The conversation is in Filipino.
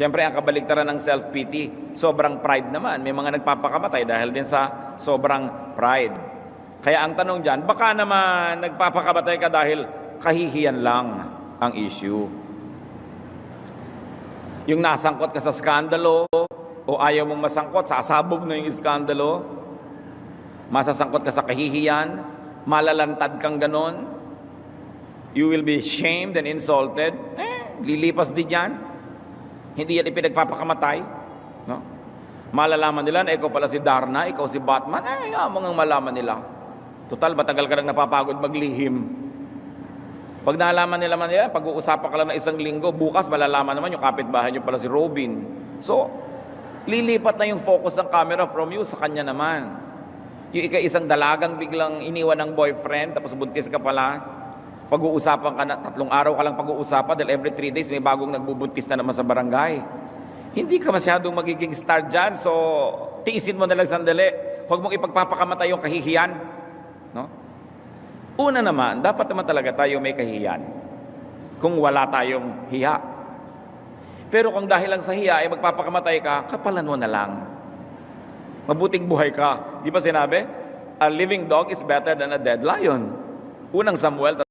Siyempre, ang kabaligtaran ng self-pity, sobrang pride naman. May mga nagpapakamatay dahil din sa sobrang pride. Kaya ang tanong dyan, baka naman nagpapakamatay ka dahil kahihiyan lang ang issue. Yung nasangkot ka sa skandalo, o ayaw mong masangkot, sasabog na yung skandalo, masasangkot ka sa kahihiyan, malalantad kang ganon, you will be shamed and insulted, lilipas din yan. Hindi yan ipinagpapakamatay. No? Malalaman nila na ikaw pala si Darna, ikaw si Batman, yamang ang malaman nila. Total, matagal ka nang napapagod maglihim. Pag nalaman nila man yan, pag-uusapan ka lang na isang linggo, bukas malalaman naman yung kapitbahay nyo pala si Robin. So, lilipat na yung focus ng camera from you sa kanya naman. Yung isang dalagang biglang iniwan ng boyfriend, tapos buntis ka pala, pag-uusapan ka na, 3 araw ka lang pag-uusapan dahil every 3 days may bagong nagbubuntis na naman sa barangay. Hindi ka masyadong magiging star dyan, so tiisin mo na lang sandali. Huwag mong ipagpapakamatay yung kahihiyan. No? Una naman, dapat naman talaga tayo may kahihiyan kung wala tayong hiya. Pero kung dahil lang sa hiya ay magpapakamatay ka, kapalan mo na lang. Mabuting buhay ka. Di ba sinabi? A living dog is better than a dead lion. Unang Samuel